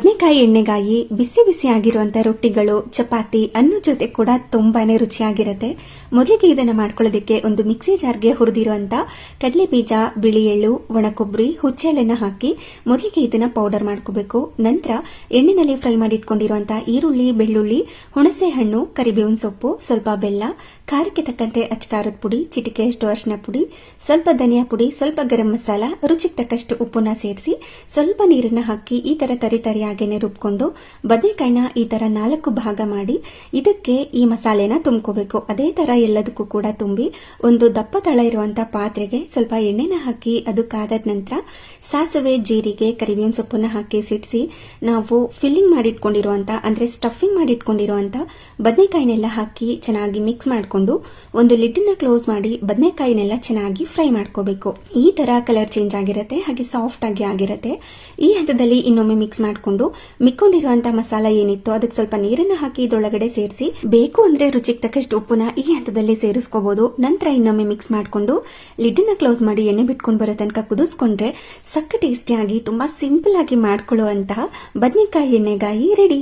ಬದನೆಕಾಯಿ ಎಣ್ಣೆಗಾಯಿ ಬಿಸಿ ಬಿಸಿ ಆಗಿರುವಂತ ರೊಟ್ಟಿಗಳು, ಚಪಾತಿ, ಅನ್ನ ಜೊತೆ ಕೂಡ ತುಂಬಾನೇ ರುಚಿಯಾಗಿರುತ್ತೆ. ಮೊದಲಿಗೆ ಇದನ್ನ ಮಾಡ್ಕೊಳ್ಳೋದಕ್ಕೆ ಒಂದು ಮಿಕ್ಸಿ ಜಾರ್ಗೆ ಹುರಿದಿರುವಂತ ಕಡಲೆ ಬೀಜ, ಬಿಳಿ ಎಳ್ಳು, ಒಣಕೊಬ್ಬರಿ, ಹುಚ್ಚೆಳ್ಳನ್ನ ಹಾಕಿ ಮೊದಲಿಗೆ ಇದನ್ನ ಪೌಡರ್ ಮಾಡ್ಕೋಬೇಕು. ನಂತರ ಎಣ್ಣೆನಲ್ಲಿ ಫ್ರೈ ಮಾಡಿ ಇಟ್ಕೊಂಡಿರುವಂತ ಈರುಳ್ಳಿ, ಬೆಳ್ಳುಳ್ಳಿ, ಹುಣಸೆ ಹಣ್ಣು, ಕರಿಬೇವಿನ ಸೊಪ್ಪು, ಸ್ವಲ್ಪ ಬೆಲ್ಲ, ಖಾರಕ್ಕೆ ತಕ್ಕಂತೆ ಅಚ್ಕಾರದ ಪುಡಿ, ಚಿಟಿಕೆಯಷ್ಟು ಅರಿಶಿನ ಪುಡಿ, ಸ್ವಲ್ಪ ಧನಿಯಾ ಪುಡಿ, ಸ್ವಲ್ಪ ಗರಂ ಮಸಾಲ, ರುಚಿಗೆ ತಕ್ಕಷ್ಟು ಉಪ್ಪನ್ನ ಸೇರಿಸಿ ಸ್ವಲ್ಪ ನೀರನ್ನ ಹಾಕಿ ಈ ತರ ತರಿಯಾಗೇನೆ ರುಬ್ಕೊಂಡು ಬದನೆಕಾಯಿನ ಈ ತರ 4 ಭಾಗ ಮಾಡಿ ಇದಕ್ಕೆ ಈ ಮಸಾಲೆನ ತುಂಬ್ಕೋಬೇಕು. ಅದೇ ತರ ಎಲ್ಲದಕ್ಕೂ ಕೂಡ ತುಂಬಿ ಒಂದು ದಪ್ಪ ತಳ ಇರುವಂತ ಪಾತ್ರೆಗೆ ಸ್ವಲ್ಪ ಎಣ್ಣೆನ ಹಾಕಿ ಅದು ಕಾದ ನಂತರ ಸಾಸಿವೆ, ಜೀರಿಗೆ, ಕರಿಬೇವಿನ ಸೊಪ್ಪನ್ನ ಹಾಕಿ ಸಿಡಿಸಿ ನಾವು ಫಿಲ್ಲಿಂಗ್ ಮಾಡಿಟ್ಕೊಂಡಿರುವಂತ ಅಂದ್ರೆ ಸ್ಟಫಿಂಗ್ ಮಾಡಿಟ್ಕೊಂಡಿರುವಂತ ಬದನೆಕಾಯಿನೆಲ್ಲ ಹಾಕಿ ಚೆನ್ನಾಗಿ ಮಿಕ್ಸ್ ಮಾಡಿಕೊಂಡು ಒಂದು ಲಿಡ್ನ ಕ್ಲೋಸ್ ಮಾಡಿ ಬದನೆಕಾಯಿನೆಲ್ಲ ಚೆನ್ನಾಗಿ ಫ್ರೈ ಮಾಡ್ಕೋಬೇಕು. ಈ ತರ ಕಲರ್ ಚೇಂಜ್ ಆಗಿರುತ್ತೆ, ಹಾಗೆ ಸಾಫ್ಟ್ ಆಗಿ ಆಗಿರುತ್ತೆ. ಈ ಹಂತದಲ್ಲಿ ಇನ್ನೊಮ್ಮೆ ಮಿಕ್ಸ್ ಮಾಡಿಕೊಂಡು ಮಿಕ್ಕೊಂಡಿರುವಂತಹ ಮಸಾಲ ಏನಿತ್ತು ಅದಕ್ಕೆ ಸ್ವಲ್ಪ ನೀರನ್ನ ಹಾಕಿ ಇದರೊಳಗಡೆ ಸೇರಿಸಿ ಬೇಕು ಅಂದ್ರೆ ರುಚಿಗೆ ತಕ್ಕಷ್ಟು ಉಪ್ಪುನ ಈ ಹಂತದಲ್ಲಿ ಸೇರಿಸ್ಕೋಬಹುದು. ನಂತರ ಇನ್ನೊಮ್ಮೆ ಮಿಕ್ಸ್ ಮಾಡಿಕೊಂಡು ಲಿಡ್ನ ಕ್ಲೋಸ್ ಮಾಡಿ ಎಣ್ಣೆ ಬಿಟ್ಕೊಂಡು ಬರೋ ತನಕ ಕುದಿಸ್ಕೊಂಡ್ರೆ ಸಕ್ಕ ಟೇಸ್ಟಿಯಾಗಿ ತುಂಬಾ ಸಿಂಪಲ್ ಆಗಿ ಮಾಡ್ಕೊಳ್ಳುವಂತಹ ಬದನೆಕಾಯಿ ಎಣ್ಣೆಗಾಯಿ ರೆಡಿ.